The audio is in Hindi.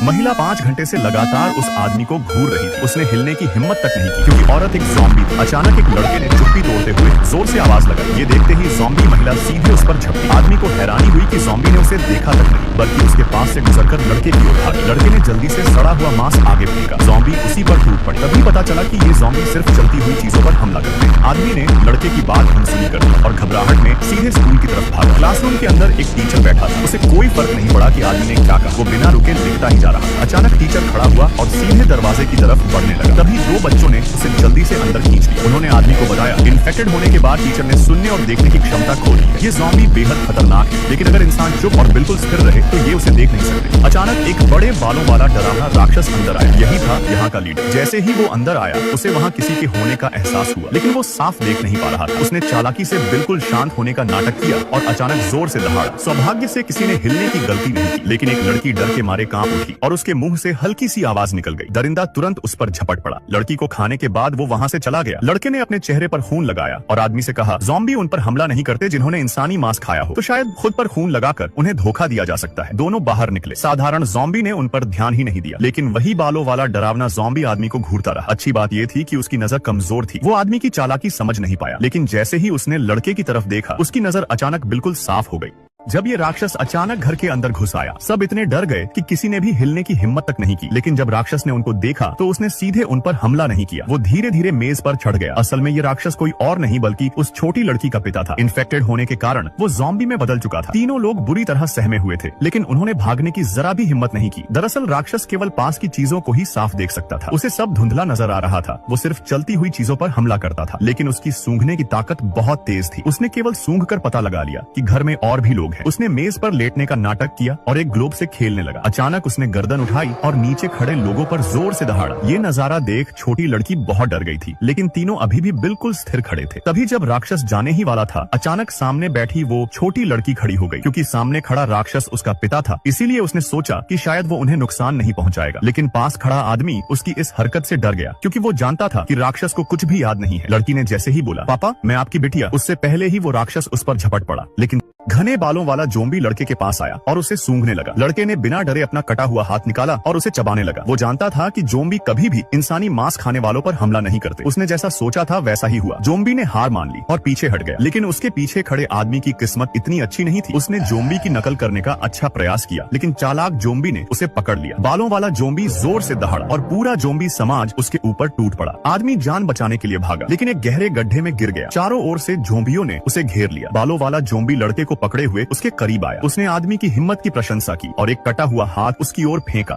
महिला 5 घंटे से लगातार उस आदमी को घूर रही थी। उसने हिलने की हिम्मत तक नहीं की क्योंकि औरत एक ज़ॉम्बी थी। अचानक एक लड़के ने चुप्पी तोड़ते हुए जोर से आवाज लगाई। ये देखते ही ज़ॉम्बी महिला सीधे उस पर झपटी। आदमी को हैरानी हुई कि ज़ॉम्बी ने उसे देखा तक नहीं बल्कि उसके पास से गुजरकर लड़के की ओर भागी। लड़के ने जल्दी से सड़ा हुआ मांस आगे फेंका। ज़ॉम्बी उसी पर टूट पड़ी। तभी पता चला कि ये ज़ॉम्बी सिर्फ चलती हुई चीजों पर हमला करते हैं। आदमी ने लड़के की बात अनसुनी कर दी और घबराहट में सीधे स्कूल की तरफ भागा। क्लासरूम के अंदर एक टीचर बैठा था। उसे कोई फर्क नहीं पड़ा कि आदमी ने क्या कहा। वो बिना रुके लिखता ही जा रहा था। अचानक टीचर खड़ा हुआ और सीधे दरवाजे की तरफ बढ़ने लगा। तभी 2 बच्चों ने उसे जल्दी से अंदर खींच लिया। उन्होंने आदमी को बताया। इन्फेक्टेड होने के बाद टीचर ने सुनने और देखने की क्षमता खो दी है। ये ज़ॉम्बी बेहद खतरनाक है, लेकिन अगर इंसान चुप और बिल्कुल स्थिर रहे तो ये उसे देख नहीं सकते। अचानक एक बड़े बालों वाला डरावना राक्षस अंदर आया। यही था यहाँ का लीडर। जैसे ही वो अंदर आया उसे वहाँ किसी के होने का एहसास हुआ, लेकिन वो साफ देख नहीं पा रहा था। उसने चालाकी से बिल्कुल शांत होने का नाटक किया और अचानक जोर से दहाड़ा। सौभाग्य से किसी ने हिलने की गलती नहीं की, लेकिन एक लड़की डर के मारे कांप उठी और उसके मुंह से हल्की सी आवाज निकल गई। दरिंदा तुरंत उस पर झपट पड़ा। लड़की को खाने के बाद वो वहाँ से चला गया। लड़के ने अपने चेहरे पर खून लगाया और आदमी से कहा, ज़ॉम्बी उन पर हमला नहीं करते जिन्होंने इंसानी मांस खाया हो, तो शायद खुद पर खून लगाकर उन्हें धोखा दिया जा सकता है। दोनों बाहर निकले। साधारण ज़ॉम्बी ने उन पर ध्यान ही नहीं दिया, लेकिन वही बालों वाला डरावना ज़ॉम्बी आदमी को घूरता रहा। अच्छी बात यह थी कि उसकी नजर कमजोर थी। वो आदमी की चालाकी समझ नहीं पाया, लेकिन जैसे ही उसने लड़के की तरफ देखा उसकी नजर अचानक बिल्कुल साफ हो गई। जब ये राक्षस अचानक घर के अंदर घुस आया, सब इतने डर गए कि किसी ने भी हिलने की हिम्मत तक नहीं की। लेकिन जब राक्षस ने उनको देखा तो उसने सीधे उन पर हमला नहीं किया। वो धीरे धीरे मेज पर चढ़ गया। असल में ये राक्षस कोई और नहीं बल्कि उस छोटी लड़की का पिता था। इन्फेक्टेड होने के कारण वो ज़ॉम्बी में बदल चुका था। तीनों लोग बुरी तरह सहमे हुए थे, लेकिन उन्होंने भागने की जरा भी हिम्मत नहीं की। दरअसल राक्षस केवल पास की चीजों को ही साफ देख सकता था। उसे सब धुंधला नजर आ रहा था। वो सिर्फ चलती हुई चीजों पर हमला करता था, लेकिन उसकी सूंघने की ताकत बहुत तेज थी। उसने केवल सूंघ कर पता लगा लिया कि घर में और भी लोग हैं। उसने मेज पर लेटने का नाटक किया और एक ग्लोब से खेलने लगा। अचानक उसने गर्दन उठाई और नीचे खड़े लोगों पर जोर से दहाड़ा। ये नजारा देख छोटी लड़की बहुत डर गई थी, लेकिन तीनों अभी भी बिल्कुल स्थिर खड़े थे। तभी जब राक्षस जाने ही वाला था, अचानक सामने बैठी वो छोटी लड़की खड़ी हो गई। क्योंकि सामने खड़ा राक्षस उसका पिता था, इसीलिए उसने सोचा कि शायद वो उन्हें नुकसान नहीं पहुंचाएगा। लेकिन पास खड़ा आदमी उसकी इस हरकत से डर गया, क्योंकि वो जानता था कि राक्षस को कुछ भी याद नहीं है। लड़की ने जैसे ही बोला, पापा मैं आपकी बिटिया, उससे पहले ही वो राक्षस उस पर झपट पड़ा। लेकिन घने बालों वाला ज़ॉम्बी लड़के के पास आया और उसे सूंघने लगा। लड़के ने बिना डरे अपना कटा हुआ हाथ निकाला और उसे चबाने लगा। वो जानता था कि ज़ॉम्बी कभी भी इंसानी मांस खाने वालों पर हमला नहीं करते। उसने जैसा सोचा था वैसा ही हुआ। ज़ॉम्बी ने हार मान ली और पीछे हट गया। लेकिन उसके पीछे खड़े आदमी की किस्मत इतनी अच्छी नहीं थी। उसने ज़ॉम्बी की नकल करने का अच्छा प्रयास किया, लेकिन चालाक ज़ॉम्बी ने उसे पकड़ लिया। बालों वाला ज़ॉम्बी जोर से दहाड़ा और पूरा ज़ॉम्बी समाज उसके ऊपर टूट पड़ा। आदमी जान बचाने के लिए भागा, लेकिन एक गहरे गड्ढे में गिर गया। चारों ओर से ज़ॉम्बियों ने उसे घेर लिया। बालों वाला ज़ॉम्बी लड़के को पकड़े हुए उसके करीब आया। उसने आदमी की हिम्मत की प्रशंसा की और एक कटा हुआ हाथ उसकी ओर फेंका।